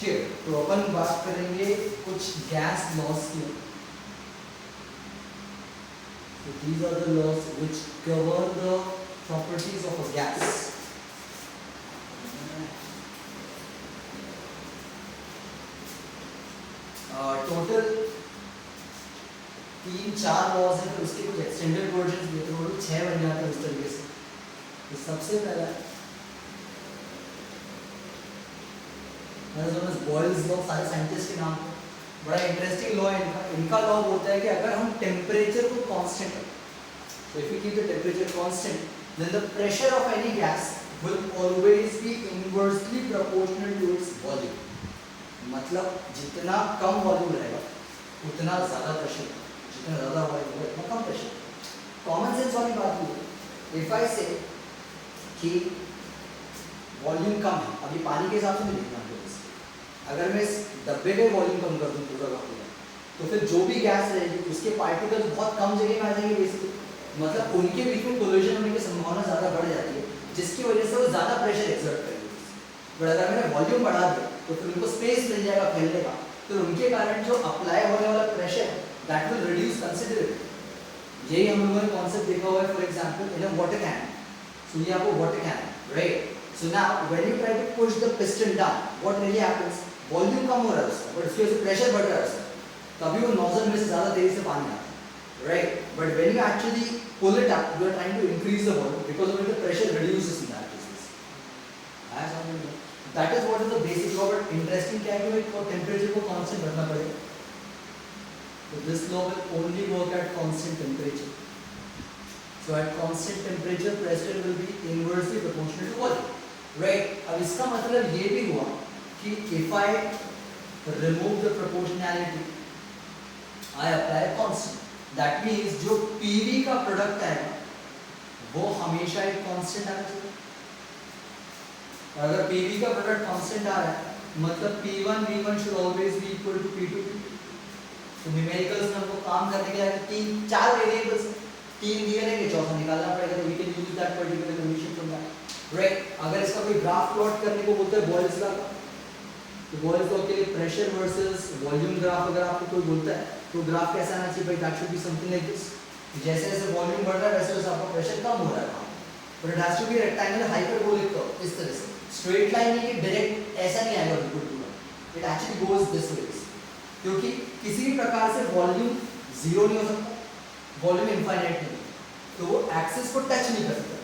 ठीक, तो अपन बात करेंगे कुछ गैस लॉस की. So these are the laws which govern the properties of a gas. Total 3-4 laws हैं, तो उसके कुछ एक्सटेंडेड वर्जन दिए तो टोटल 6 बन जाते हैं उस तरीके से. तो सबसे पहला बॉयल्स लॉ, सारे साइंटिस्ट के नाम. बड़ा इंटरेस्टिंग लॉ है इनका लॉ होता है कि अगर हम टेम्परेचर को कांस्टेंट रखें, so if we keep the temperature constant, then the pressure of any gas will always be inversely proportional to its volume. मतलब जितना कम वॉल्यूम रहेगा उतना ज़्यादा प्रेशर, जितना ज़्यादा वॉल्यूम होगा उतना कम प्रेशर. कॉमन सेंस वाली बात ये है, इफ आई से कि वॉल्यूम कम है, अभी पानी के हिसाब से नहीं लिखना है, अगर मैं इस डब्बे का वॉल्यूम कम कर दूँ पूरा का पूरा, तो फिर जो भी गैस रहेगी उसके पार्टिकल्स बहुत कम जगह में आ जाएंगे बेसिकली. मतलब उनके बीच में कोलिजन होने की संभावना ज़्यादा बढ़ जाती है, जिसकी वजह से वो ज़्यादा प्रेशर एक्सर्ट करेंगे. बट अगर मैंने वॉल्यूम बढ़ा दिया तो फिर उनको स्पेस मिल जाएगा फैलने का, तो उनके कारण जो अप्लाई होने वाला प्रेशर है दैट विल रिड्यूस कंसिडरेबली. यही हम लोगों ने कॉन्सेप्ट देखा हुआ है for example in a water can. So ये आपको वाटर कैन है, right. So now when you try to push the piston down, what really happens, volume कम हो रहा है उसका, बट उसकी वजह से प्रेशर बढ़ रहा है उसका, तभी वो नोजल में से ज़्यादा तेजी से पानी आता है, right. But when you actually pull it up, you are trying to increase the volume, because of it the pressure reduces in that case. That is what is the basic law. But interesting क्या है कि for temperature को constant रखना पड़ेगा. So this law will only work at constant temperature. So at constant temperature pressure will be inversely proportional to volume, right. अब इसका मतलब ये भी हुआ कि if I remove the proportionality, I apply a constant. That means जो PV का product आएगा वो हमेशा एक कांस्टेंट आना चाहिए. अगर PV का प्रोडक्ट कांस्टेंट आ रहा है मतलब P1 V1 should always be equal to P2 V2. तो न्यूमेरिकल्स में हमको काम करने के लिए 4 वेरिएबल्स, 3 दिए रहेंगे, चौथा निकालना पड़ेगा. तो we can use that particular condition from that, right. अगर इसका कोई ग्राफ प्लॉट करने को बोलता है बॉयल्स लॉ का, तो बॉयल्स लॉ के लिए प्रेशर वर्सेस वॉल्यूम ग्राफ अगर आपको कोई बोलता है तो ग्राफ कैसा आना चाहिए भाई, that should be something like this. जैसे जैसे वॉल्यूम बढ़ रहा है वैसे वैसे आपका प्रेशर कम हो रहा है, but it has to be rectangular hyperbolic curve. इस तरह से स्ट्रेट लाइन नहीं कि डायरेक्ट ऐसा नहीं आएगा बिल्कुल पूरा, it actually goes this way, क्योंकि किसी भी प्रकार से वॉल्यूम जीरो नहीं हो सकता, वॉल्यूम इनफाइनाइट नहीं, तो वो एक्सिस को टच नहीं कर सकता,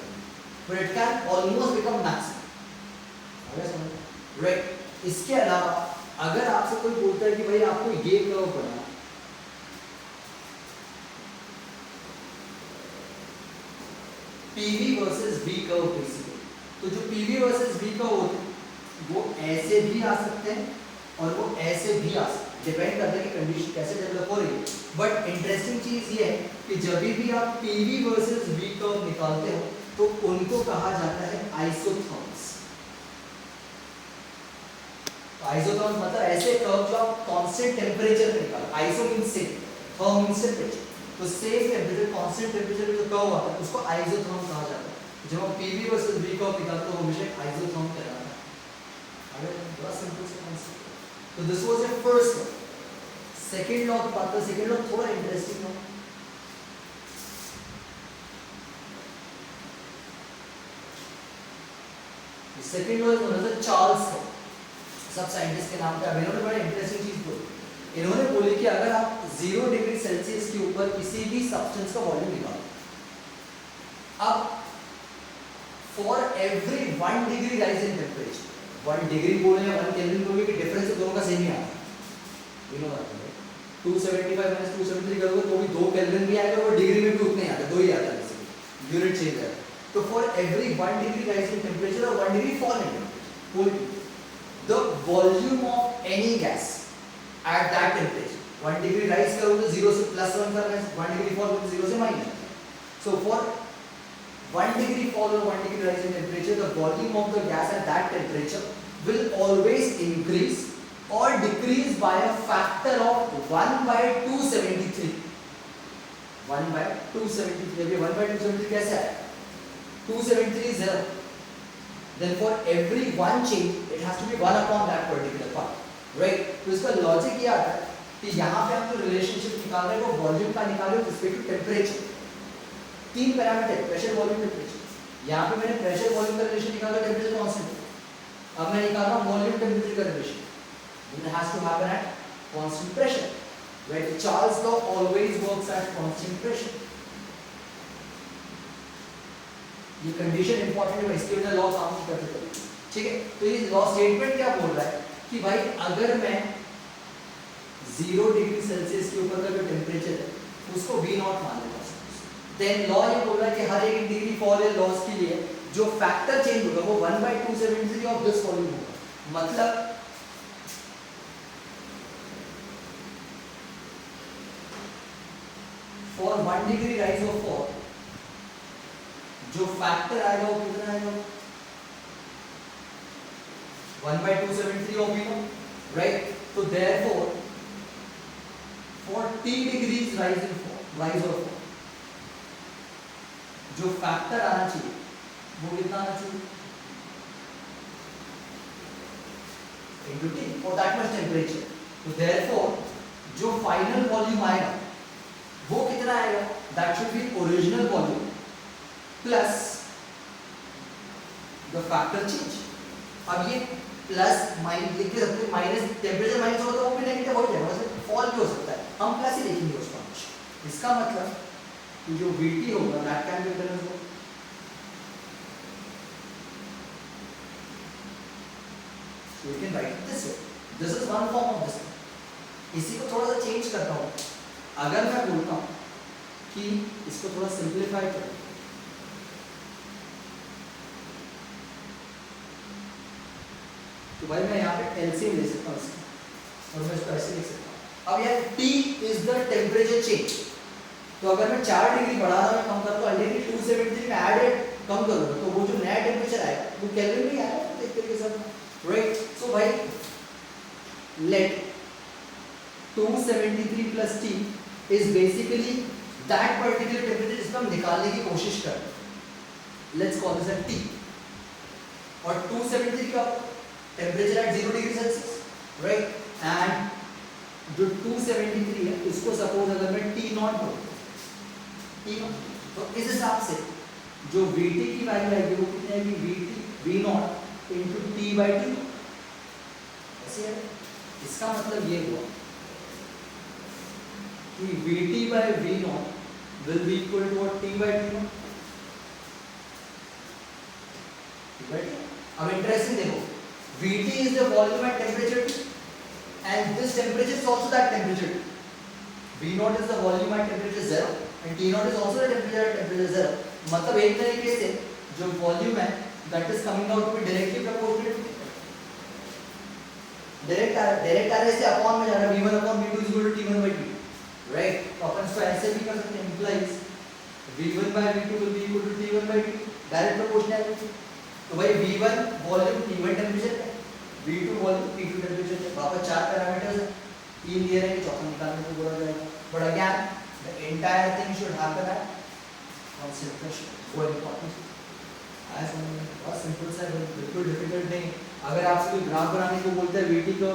but it can almost become maximum, right. इसके अलावा अगर आपसे कोई बोलता है कि भाई आपको ये कर्व बनाना, PV versus V curve basically, तो जो PV वर्सेस V कर्व होते हैं वो ऐसे भी आ सकते हैं और वो ऐसे भी आ सकते हैं, डिपेंड करता है कि कंडीशन कैसे डेवलप हो रही है. बट इंटरेस्टिंग चीज ये है कि जब भी आप PV वर्सेस V कर्व निकालते हो तो उनको कहा जाता है आइसोथर्म्स. आइसोथर्म्स मतलब ऐसे कर्व जो आप कांस्टेंट टेम्परेचर पे निकालो. Iso means same, therm means temperature, तो सेम टेम्परेचर कांस्टेंट टेम्परेचर पे जो कर्व आता है उसको आइसोथर्म कहा जाता है. जब हम PV वर्सेस V कर्व निकालते हैं तो हमेशा आइसोथर्म कहलाता है. अगर बड़ा सिंपल सा कांसेप्ट. तो this was the first law. Second law की बात करें, सेकंड लॉ थोड़ा interesting law. Second law is known as Charles law. सब साइंटिस्ट के नाम पे. अब इन्होंने बड़ा इंटरेस्टिंग चीज बोली. इन्होंने बोली कि अगर आप 0 डिग्री सेल्सियस के ऊपर किसी भी सब्सटेंस का वॉल्यूम निकालो, अब for every 1 degree rise in temperature, 1 degree बोले या 1 केल्विन बोले कि डिफरेंस दोनों का सेम ही आता है. यू नो दैट, 275 माइनस 273 करोगे तो भी 2 केल्विन भी आएगा, और डिग्री में भी उतना ही आता है, 2 ही आता है बेसिकली, यूनिट चेंज है. तो for every 1 degree rise in temperature और 1 degree fall in temperature, the volume of any gas at that temperature, 1 degree rise करोगे तो 0 से +1 करना है, 1 degree fall करोगे 0 से -1. So for 1 degree fall or 1 degree rise in temperature, the volume of the gas at that temperature will always increase or decrease by a factor of 1/273. 1/273. अभी 1/273 कैसे आया? 273 is 0. Then for every one change, it has to be 1 upon that particular part. Right. तो इसका logic ये आता है कि यहाँ पे हम जो रिलेशनशिप निकाल रहे हैं वो वॉल्यूम का निकाल रहे हो रिस्पेक्ट टू टेम्परेचर। तीन पैरामीटर, प्रेशर वॉल्यूम टेम्परेचर। यहाँ पे मैंने प्रेशर वॉल्यूम का रिलेशन निकाला, टेम्परेचर कांस्टेंट। अब मैं निकाल रहा हूँ वॉल्यूम टेम्परेचर का relation. It has to happen at constant pressure. Right? Charles' law always works at constant pressure. ये कंडीशन इंपॉर्टेंट है, इसके बिना लॉ काम नहीं कर सकते। ठीक है, तो ये लॉ स्टेटमेंट क्या बोल रहा है कि भाई अगर मैं 0 डिग्री सेल्सियस के ऊपर का जो टेम्परेचर है उसको V नॉट मान लेता हूँ, देन लॉ ये बोल रहा है कि हर एक डिग्री फॉल या लॉस के लिए जो फैक्टर चेंज होगा वो 1/273 ऑफ दिस वॉल्यूम होगा। मतलब फॉर 1 डिग्री राइज और फॉल जो फैक्टर आएगा वो कितना आएगा? 1/273 ऑफ V नॉट, राइट। तो therefore for T degrees rise और फॉल जो फैक्टर आना चाहिए वो कितना आना चाहिए? into T for that much temperature. तो therefore जो फाइनल वॉल्यूम आएगा वो कितना आएगा? That should be original volume plus the factor change. अब ये प्लस माइनस लिख के सकते हैं, माइनस टेम्परेचर माइनस होगा तो वो भी नेगेटिव हो जाएगा, मतलब फॉल भी हो सकता है, हम प्लस ही लिखेंगे उसका। इसका मतलब कि जो VT होगा that can be written as so you can write it this way. This is one form of this. इसी को थोड़ा सा चेंज करता हूँ। अगर मैं बोलता हूँ कि इसको थोड़ा सिंप्लीफाई करो, तो भाई मैं यहाँ पे एलसीएम ले सकता हूँ और मैं इसको ऐसे लिख सकता हूँ। अब यार T is the temperature change, तो अगर मैं 4 डिग्री बढ़ा रहा हूँ कम कर तो अल्टीमेटली 273 में ऐड कम करूँगा तो वो जो नया टेम्परेचर आएगा वो केल्विन में आएगा, तो एक तरीके से राइट। सो भाई late 273 plus T is basically that particular temperature जिसको हम निकालने की कोशिश कर रहे हैं। Let's call this a T। और 273 का temperature at 0 degree Celsius, right. And जो 273 है इसको सपोज अगर मैं T नॉट बोलूं, T नॉट, तो इस हिसाब से जो VT की वैल्यू आएगी वो कितनी आएगी? VT V not into T/T। ऐसे है। इसका मतलब ये हुआ कि VT/V not will be equal to what? T/T not. अब इंटरेस्टिंग देखो, VT is the volume at temperature T and this temperature is also that temperature T. V naught is the volume at temperature 0 and T naught is also the temperature at temperature 0. मतलब एक तरीके से जो volume है that is coming out to be directly proportional to direct आ रहा है से अपॉन में जा रहा है, V1 upon V2 is equal to T1/T, right. तो अपन इसको ऐसे भी कर सकते हैं, implies V1/V2 will be equal to T1/T, direct proportional. तो भाई V1 वॉल्यूम T1 टेम्परेचर है, V2 वॉल्यूम T2 टेम्परेचर है। वापस 4 पैरामीटर्स है, 3 दिए रहेंगे, चौथा निकालने को बोला जाएगा। But again the entire thing should happen at constant pressure, वो इंपॉर्टेंट है। बहुत सिंपल सा है, बिल्कुल डिफिकल्ट नहीं। अगर आपसे कोई ग्राफ बनाने को बोलता है VT का,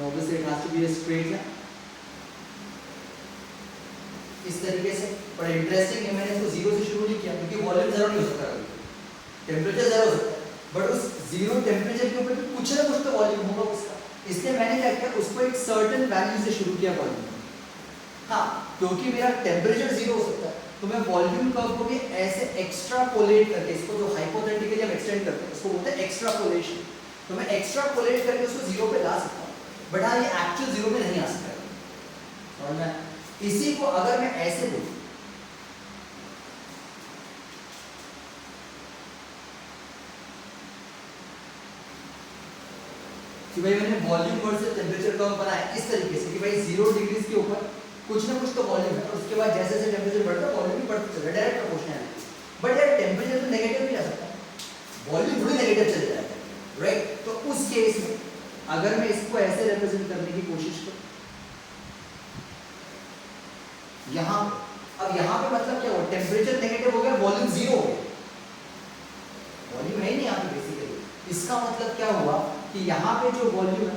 obviously it has to be a straight line इस तरीके से। पर इंटरेस्टिंग है, मैंने इसको 0 से शुरू नहीं किया क्योंकि वॉल्यूम 0 नहीं हो सकता, टेम्परेचर 0 हो सकता है, बट उस 0 टेम्परेचर के ऊपर कुछ ना कुछ तो वॉल्यूम होगा उसका। इसलिए मैंने क्या किया, उसको एक सर्टेन वैल्यू से शुरू किया वॉल्यूम। हाँ, क्योंकि मेरा टेम्परेचर 0 हो सकता है तो मैं वॉल्यूम कर्व को भी ऐसे एक्स्ट्रापोलेट करके, इसको जो हाइपोथेटिकली हम एक्सटेंड करते हैं उसको बोलते हैं एक्स्ट्रापोलेशन। तो मैं एक्स्ट्रापोलेट करके उसको 0 पे ला सकता हूँ, बट हाँ ये एक्चुअल 0 पे नहीं आ सकता है, समझ में? इसी को अगर मैं ऐसे बोलूं कि भाई मैंने वॉल्यूम वर्सेस टेम्परेचर कर्व बनाया इस तरीके से कि भाई 0 डिग्री के ऊपर कुछ ना कुछ तो वॉल्यूम है और उसके बाद जैसे जैसे टेम्परेचर बढ़ता है वॉल्यूम भी बढ़ता चला, डायरेक्ट प्रोपोर्शनल। बट यार टेम्परेचर तो नेगेटिव भी जा सकता है, वॉल्यूम थोड़ी नेगेटिव चले जाता है, राइट। तो उस केस में अगर मैं इसको ऐसे रिप्रेजेंट करने की कोशिश करूं यहाँ, अब यहाँ पे मतलब क्या हुआ, टेम्परेचर नेगेटिव हो गया, वॉल्यूम 0 हो गया, वॉल्यूम है ही नहीं यहाँ पे, इसका मतलब क्या हुआ कि यहाँ पे जो वॉल्यूम है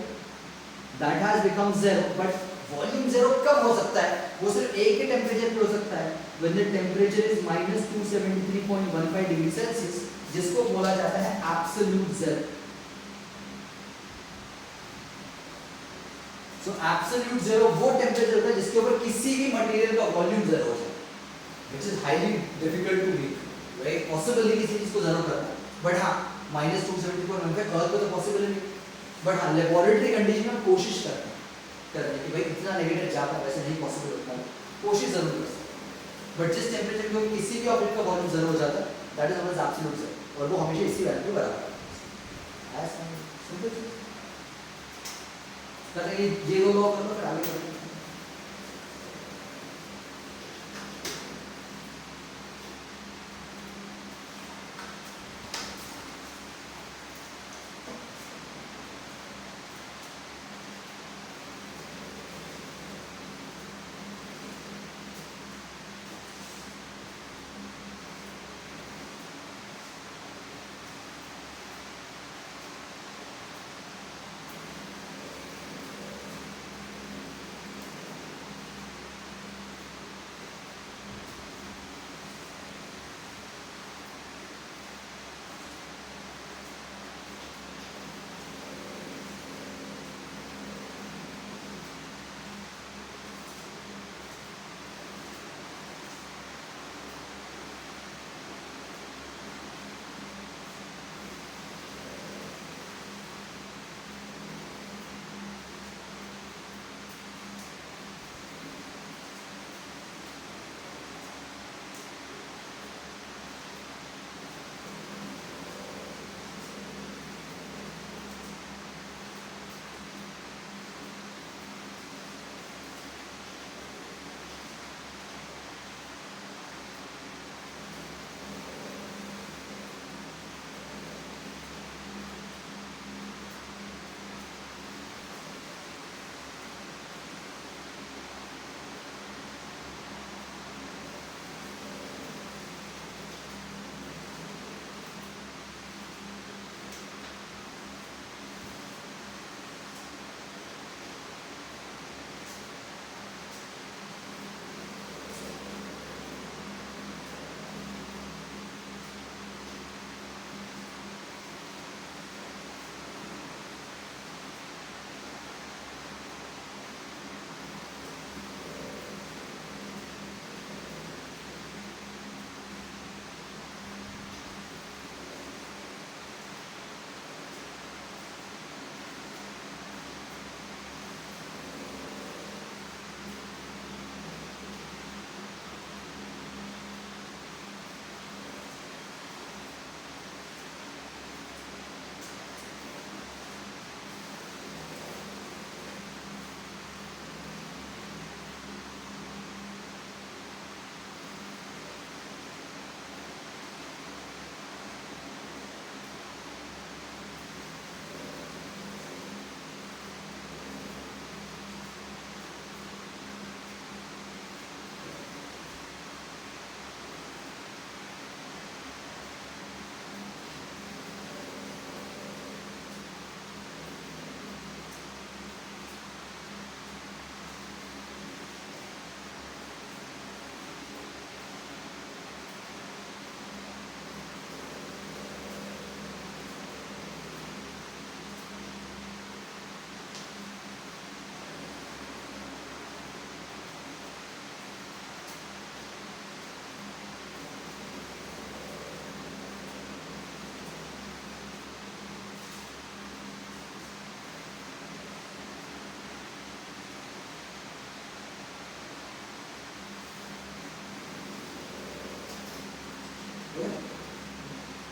that has become zero, but volume zero कब हो सकता है? वो सिर्फ एक ही टेम्परेचर पे हो सकता है, when the temperature is -273.15 degree Celsius, जिसको बोला जाता है एब्सोल्यूट जीरो। सो एब्सोल्यूट जीरो वो टेम्परेचर होता है जिसके ऊपर किसी भी मटेरियल का वॉल्यूम जीरो हो जाए, which is highly difficult to make, right? Possible नहीं किसी चीज को जीरो करना, बट हाँ -270.15 अर्थ पे तो पॉसिबल नहीं, बट हाँ लेबोरेटरी कंडीशन में कोशिश करते हैं कि भाई इतना नेगेटिव जाता है, वैसे नहीं पॉसिबल होता है, कोशिश जरूर कर सकते हैं। बट जिस टेम्परेचर पे किसी भी ऑब्जेक्ट का वॉल्यूम जीरो हो जाता है, that is known as absolute zero, और वो हमेशा इसी वैल्यू के बराबर है। ऐसा सिंपल चीज करके ये दो लॉ कर लो, फिर आगे बढ़ो।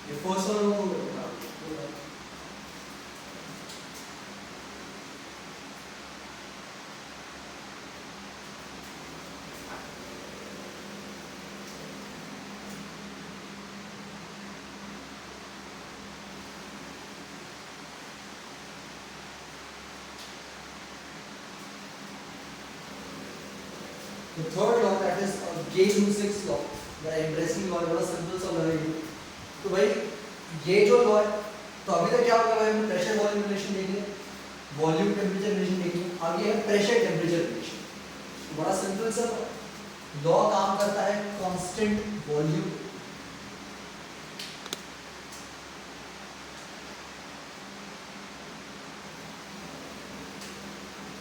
ये फर्स्ट वाला वो the third law, that is Gay-Lussac's law, the interesting law, बड़ा सिंपल सा लॉ है। तो भाई ये जो लॉ है तो अभी तक क्या हो गया भाई, हमने प्रेशर वॉल्यूम रिलेशन देख लिया, वॉल्यूम टेम्परेचर रिलेशन देख लिया, अब ये है प्रेशर टेम्परेचर रिलेशन। बड़ा सिंपल सा लॉ काम करता है कांस्टेंट वॉल्यूम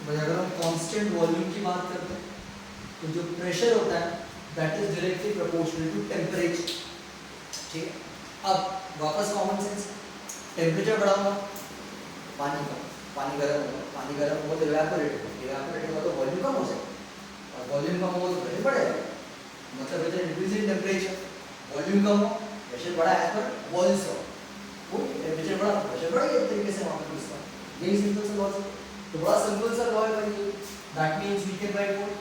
भाई। अगर हम कांस्टेंट वॉल्यूम की बात करते हैं तो जो प्रेशर होता है that is directly proportional to temperature. ठीक है, अब वापस कॉमन सेंस, टेम्परेचर बढ़ाऊंगा पानी का, पानी गर्म हुआ तो इवेपोरेट हुआ तो वॉल्यूम कम हो जाएगा, और वॉल्यूम कम होगा तो प्रेशर बढ़ेगा, मतलब इधर इंक्रीज इन टेम्परेचर, वॉल्यूम कम हो प्रेशर बढ़ा है पर वॉल्यूम कम, वो टेम्परेचर बढ़ा प्रेशर बढ़ गया, एक तरीके से वहां पर इसका यही सिंपल सा लॉजिक। तो बड़ा सिंपल सा लॉ है भाई, that means we can write what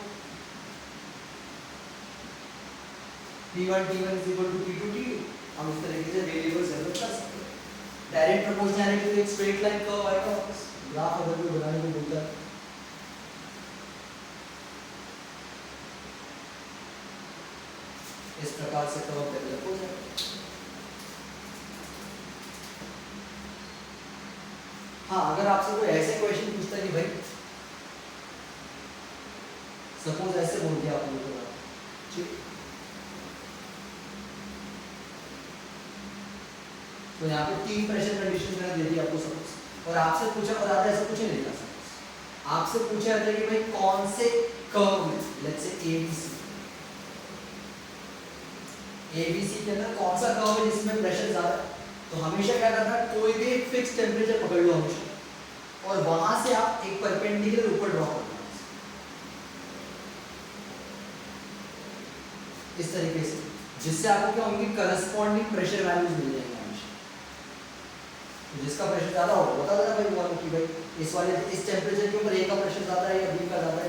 P1 T1 is equal to P2 T2। हम इस तरीके से वेरिएबल्स डेवलप कर सकते हैं। डायरेक्ट प्रोपोर्शनैलिटी तो एक स्ट्रेट लाइन कर्व आएगा, ग्राफ अगर कोई बनाने को बोलता है इस प्रकार से कर्व डेवलप हो जाएगा। हाँ, अगर आपसे कोई ऐसे क्वेश्चन पूछता है कि भाई सपोज ऐसे बोल दिया आपने तो ठीक, तो यहाँ पे 3 प्रेशर कंडीशन मैंने दे दी आपको सपोज, और आपसे पूछा और आता ऐसा कुछ नहीं था सपोज, आपसे पूछा जाता है कि भाई कौन से कर्व में लेट्स से ABC के अंदर कौन सा कर्व है जिसमें प्रेशर ज्यादा है, तो हमेशा क्या करना है, कोई भी एक फिक्स टेम्परेचर पकड़ लो हमेशा, और वहां से आप एक परपेंडिकुलर ऊपर ड्रॉ करना इस तरीके से, जिससे आपको क्या होंगे करस्पॉन्डिंग प्रेशर वैल्यूज मिल जाएंगे हमेशा। तो जिसका प्रेशर ज्यादा होगा बता देना भाई वो कि भाई इस वाले इस टेम्परेचर के ऊपर A का प्रेशर ज्यादा है या B का ज्यादा है,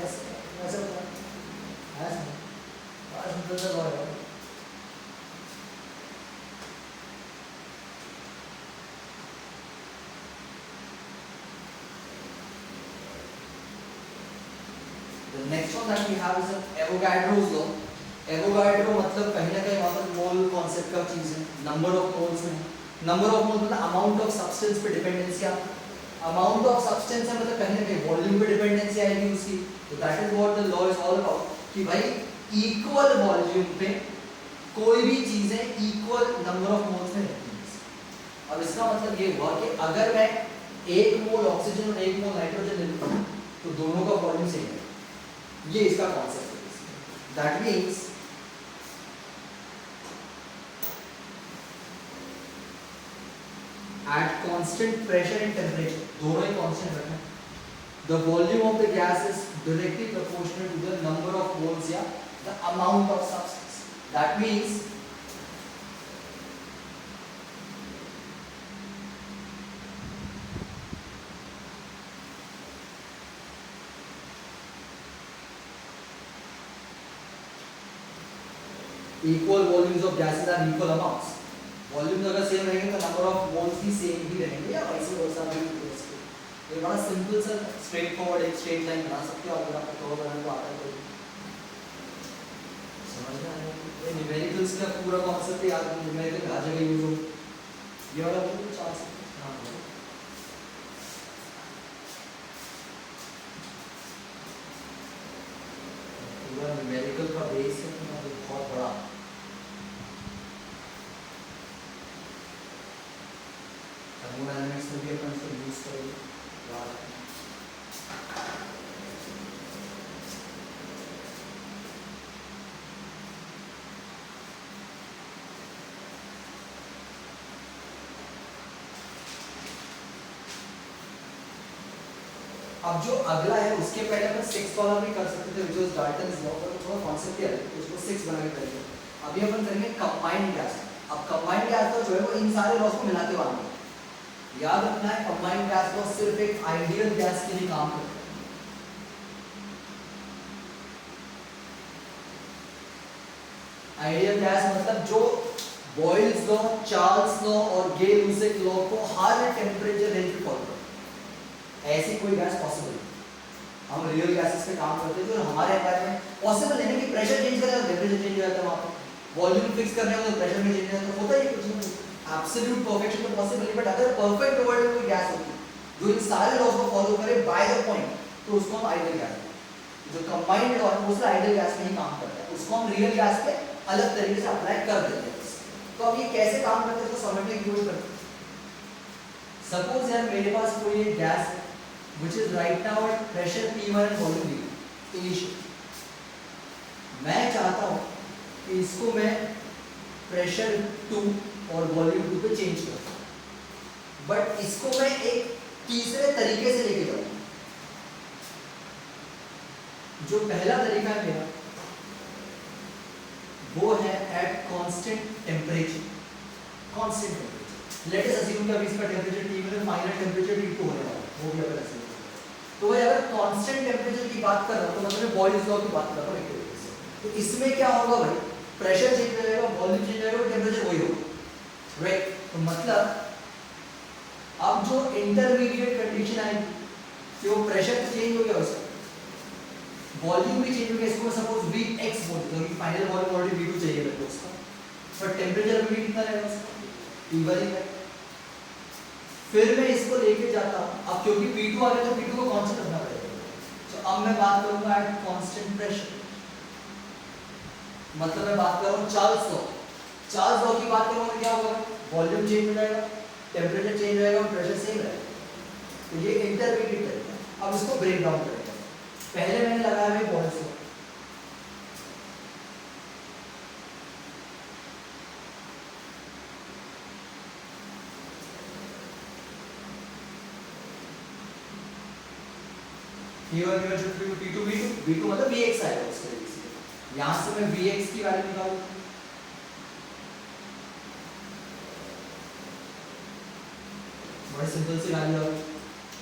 ऐसे होता है ऐसा बड़ा सिंपल सा लॉ है। The next one that we have is Avogadro's law। Avogadro मतलब कहीं ना कहीं वहाँ पर मोल कॉन्सेप्ट का चीज़ है, नंबर ऑफ मोल्स में, नंबर ऑफ मोल्स मतलब अमाउंट ऑफ सब्सटेंस पे डिपेंडेंसी आती है, अमाउंट ऑफ सब्सटेंस है मतलब कहीं ना कहीं वॉल्यूम पे डिपेंडेंसी आएगी उसकी। तो that is what the law is all about कि भाई इक्वल वॉल्यूम पे कोई भी चीज़ें इक्वल नंबर ऑफ मोल्स में रहती हैं। अब इसका मतलब ये हुआ कि अगर मैं 1 मोल ऑक्सीजन और 1 मोल नाइट्रोजन ले लूँ तो दोनों का वॉल्यूम सेम है, ये इसका कॉन्सेप्ट है। That means at constant pressure and temperature, दोनों ही constant रखना, the volume of the gas is directly proportional to the number of moles या the amount of substance। That means equal volumes of gases are equal amounts। Volume अगर same रहेंगे तो number of moles भी same ही रहेंगे या vice versa भी। ये बड़ा सिंपल सा स्ट्रेट फॉरवर्ड एक स्ट्रेट लाइन बना सकते हो अगर आपको कर्व बनाने को आता है तो। समझ में आया? ये न्यूमेरिकल्स का पूरा कॉन्सेप्ट याद है, न्यूमेरिकल हर जगह यूज हो, ये वाला भी चांस है। हां पूरा न्यूमेरिकल का बेस है बहुत बड़ा। थर्मोडायनामिक्स में भी अपन इसको यूज करेंगे। अब जो अगला है उसके पहले अपन 6 वाला भी कर सकते थे, जो डाल्टन्स लॉ का थोड़ा कॉन्सेप्ट ही अलग है, उसको 6 बना के करेंगे। अभी अपन करेंगे कंबाइंड गैस। अब कंबाइंड गैस तो जो है वो इन सारे लॉस को मिलाते हुए आएंगे। याद रखना है कंबाइंड गैस लॉ सिर्फ एक आइडियल गैस के लिए काम करता है। आइडियल गैस मतलब जो बॉयल्स लॉ, चार्ल्स लॉ और गे-लुसेक लॉ को हर टेम्परेचर रेंज पे फॉलो करता है। ऐसी कोई गैस पॉसिबल नहीं। हम रियल गैसेस पे काम करते हैं जो हमारे एनवायरनमेंट पॉसिबल है कि प्रेशर चेंज करें तो टेम्परेचर चेंज हो जाता है, वहां पे वॉल्यूम फिक्स करने में तो प्रेशर में चेंज हो जाता है, होता ही कुछ नहीं। एब्सोल्यूट परफेक्शन तो पॉसिबल नहीं, बट अगर परफेक्ट वर्ल्ड में कोई गैस होती जो इन सारे लॉज को फॉलो करे बाय द पॉइंट, तो उसको हम आइडियल गैस बोलते हैं। जो कंबाइंड लॉ है वो सिर्फ आइडियल गैस में ही काम करता है, उसको हम रियल गैस पे अलग तरीके से अप्लाई कर देते हैं। तो अब ये कैसे काम करते हैं, तो समझने की कोशिश करते हैं। सपोज यार मेरे पास कोई एक गैस है which is right now at pressure P1 and volume V1 initial, मैं चाहता हूँ कि इसको मैं प्रेशर 2 और वॉल्यूम 2 पे चेंज करूँ, बट इसको मैं एक तीसरे तरीके से लेके जाऊँ। जो पहला तरीका है मेरा वो है at constant temperature. Constant temperature, let us assume कि अभी इसका टेम्परेचर T1 है, फाइनल टेम्परेचर T2 होने वाला है, वो भी अगर अज्यूम तो भाई अगर कांस्टेंट टेम्परेचर की बात कर रहा हूं तो मतलब बॉयल्स लॉ की बात कर रहा हूं एक तरीके से। तो इसमें क्या होगा भाई, प्रेशर चेंज हो जाएगा, वॉल्यूम चेंज हो जाएगा, टेम्परेचर वही होगा, राइट। तो मतलब अब जो इंटरमीडिएट कंडीशन आएगी कि वो प्रेशर तो चेंज हो गया, उसका वॉल्यूम भी चेंज हो गया, इसको मैं सपोज Vx बोल देता हूं कि फाइनल वॉल्यूम ऑलरेडी V2 चाहिए मेरे को उसका, पर टेम्परेचर अभी कितना रहेगा उसका, T1 ही है। फिर मैं इसको लेके जाता हूं, अब क्योंकि P2 आ गया तो P2 को कांस्टेंट रखना पड़ेगा, तो अब मैं बात करूंगा एट कांस्टेंट प्रेशर। मतलब मैं बात कर रहा हूं चार्ल्स लॉ। चार्ल्स लॉ की बात करूंगा तो क्या होगा, वॉल्यूम चेंज हो जाएगा, टेम्परेचर चेंज हो जाएगा, प्रेशर सेम रहेगा। तो ये इंटरमीडिएट तरीका। अब इसको ब्रेक डाउन करेंगे। पहले मैंने लगाया है Boyle's law, P1 should be P2 V2 मतलब Vx आएगा उस तरीके से। यहाँ से मैं Vx की वैल्यू निकालूँ, बड़ी सिंपल सी वैल्यू है।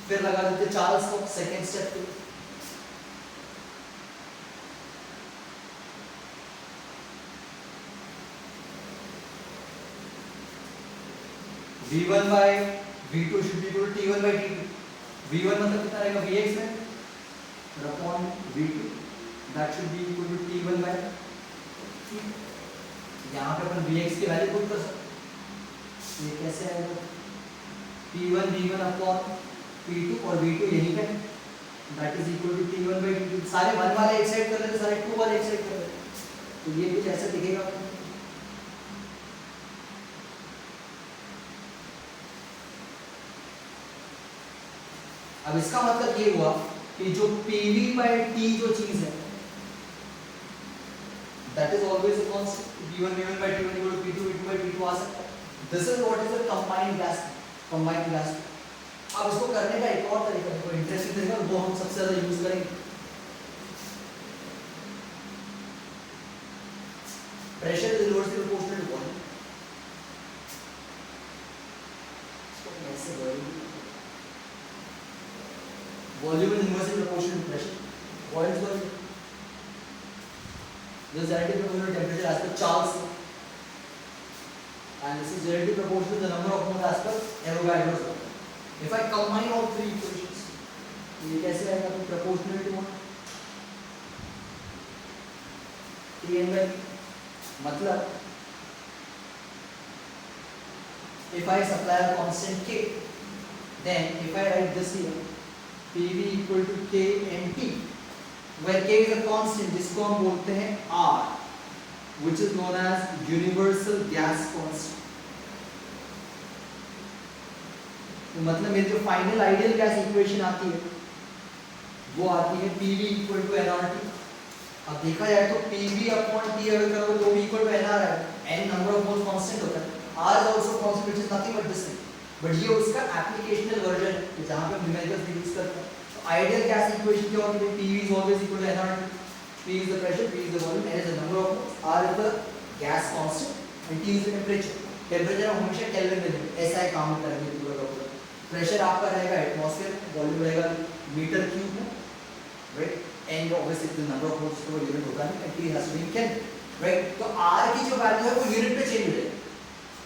फिर लगा देते चार्ल्स लॉ सेकंड स्टेप पे, V1 by V2 should be equal to T1 by T2। V1 मतलब कितना रहेगा Vx में upon V2, that should be equal to T1 by T2। यहाँ पे अपन Vx की वैल्यू पुट कर सकते हैं। ये कैसे आएगा, P1 V1 अपॉन P2 और V2 यहीं पे, that is equal to T1 by T2। सारे 1 वाले एक साइड कर लेते, सारे 2 वाले एक साइड कर लेते, तो ये कुछ ऐसा दिखेगा। अब इसका मतलब ये हुआ कि जो PV by T जो चीज है that is always a constant, V1 by T1 equal to P2 by T2 आ सकता है। This is what is a combined gas, combined gas। अब इसको करने का एक और तरीका है, कोई इंटरेस्टिंग तरीका, वो हम सबसे ज्यादा यूज करेंगे। Pressure is inversely proportional to volume. इसको कैसे बोलेंगे, volume is inversely proportional to pressure, Boyle's law। This is directly proportional to temperature as per Charles law, and this is directly proportional to the number of moles as per Avogadro's law। If I combine all three equations, ये कैसे आएगा, तो proportional to what, Tn by P। मतलब if I supply a constant K, then if I write this here, PV equal to K and T, where K is a constant जिसको हम बोलते हैं R, which is known as universal gas constant। तो मतलब मेरी जो final ideal gas equation आती है वो आती है PV equal to nRT। अब देखा जाए तो PV upon T अगर करोगे तो भी equal to nR है, n number of moles constant होता है, R is also constant which is nothing but this thing, but ये उसका एप्लीकेशनल वर्जन है जहाँ पे हम न्यूमेरिकल्स भी यूज करते हैं। तो आइडियल गैस इक्वेशन क्या होती है, PV is always equal to nRT। P is the pressure, P is the volume, N is the number of moles, R is the gas constant and T is the temperature। Temperature हमेशा kelvin में देंगे, ऐसा ही काम करेंगे पूरा doctor. Pressure आपका रहेगा atmosphere, volume रहेगा मीटर क्यूब में, right, and obviously the number of moles तो यूनिट होता है, and T has to be in kelvin, right. तो R की जो वैल्यू है वो यूनिट पे चेंज हो जाएगी,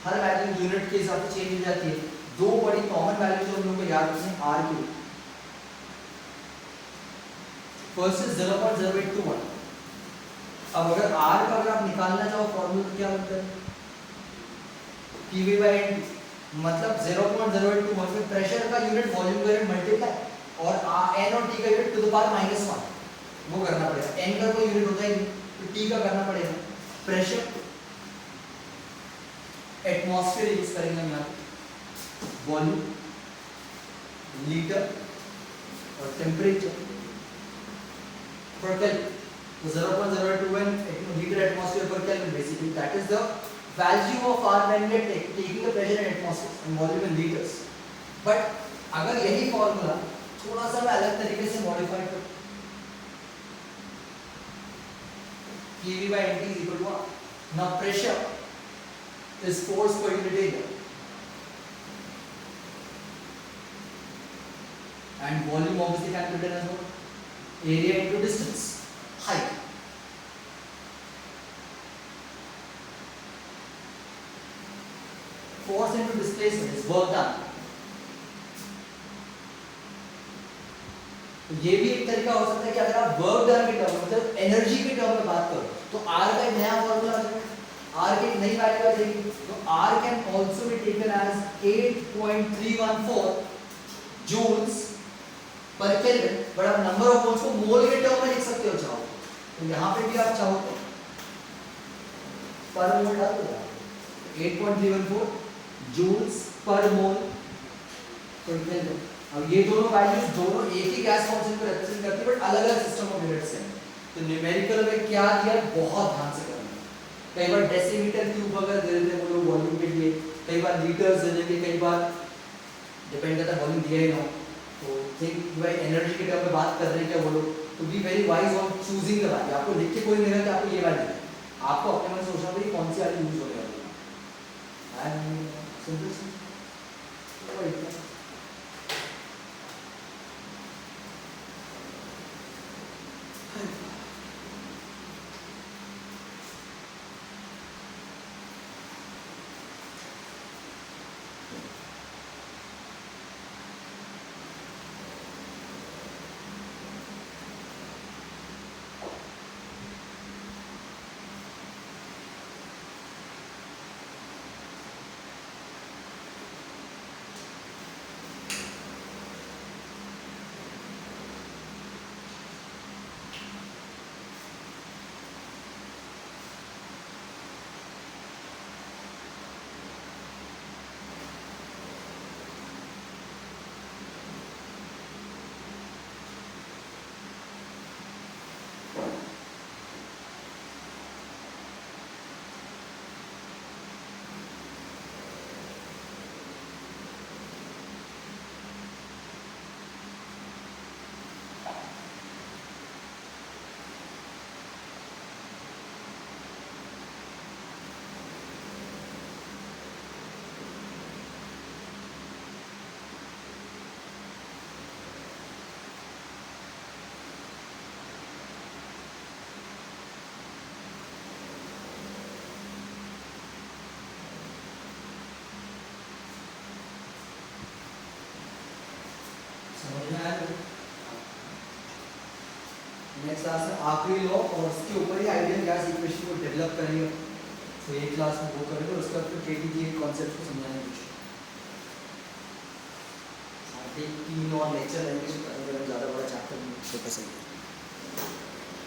हर वैल्यू यूनिट के हिसाब से चेंज हो जाती है। दो बड़ी कॉमन वैल्यू जो हम लोगों को याद रखनी है R की, फर्स्ट इज 0.0821। अब अगर R का अगर आप निकालना चाहो फॉर्मूला तो क्या बनता है, PV by NT, मतलब 0.0821 में प्रेशर का यूनिट वॉल्यूम का यूनिट मल्टीप्लाई और n और t का यूनिट टू द पावर -1 वो करना पड़ेगा। n का कोई यूनिट होता ही नहीं तो t का करना पड़ेगा। प्रेशर एटमॉस्फेयर यूज करेंगे हम यहाँ पे, वॉल्यूम लीटर और temperature per Kelvin. So 0.021 liter atmosphere per Kelvin basically. That is the value of R when we are taking the pressure in atmosphere and volume in liters. But अगर यही formula थोड़ा सा मैं अलग तरीके से modify करूं, PV by NT is equal to R. Now pressure is force per unit area and volume obviously calculated as what? Area into distance, height. Force into displacement is work done. तो ये भी एक तरीका हो सकता है कि अगर आप वर्क डन के टर्म मतलब एनर्जी के टर्म में बात करो तो R का एक नया फॉर्मूला आ जाएगा, R की एक नई वैल्यू आ जाएगी। तो R can also be taken as 8.314 joules per kelvin, but आप नंबर ऑफ मोल्स को मोल के टर्म में लिख सकते हो चाहो तो यहाँ पे भी आप चाहो तो पर मोल डाल दो 8.314 जूल्स पर मोल पर केल्विन। अब ये दोनों वैल्यूज दोनों एक ही गैस कांस्टेंट को रिप्रेजेंट करती है बट अलग अलग सिस्टम ऑफ यूनिट्स हैं। तो न्यूमेरिकल में क्या दिया बहुत ध्यान से करना, कई बार डेसीमीटर क्यूब अगर दे देते हैं वो लोग वॉल्यूम के लिए, कई बार लीटर्स दे देंगे, कई बार डिपेंड करता है वॉल्यूम दिया ही ना हो। तो थिंक भाई एनर्जी के टर्म में बात कर रहे हैं क्या वो लोग, to be very wise on choosing the value. आपको लिख के कोई नहीं रहता आपको ये वैल्यू, आपको अपने मन से सोचना पड़ेगा कौन सी वैल्यू यूज होने वाली है। सिंपल सी नेक्स्ट क्लास में आखिरी लॉ और उसके ऊपर ही आइडियल गैस इक्वेशन को डेवलप करेंगे। तो एक क्लास में वो करेंगे और उसके बाद फिर केटीजी के कॉन्सेप्ट को समझाएंगे कुछ। तीन और लेक्चर रहेंगे, ज़्यादा बड़ा चैप्टर नहीं, छोटा सा।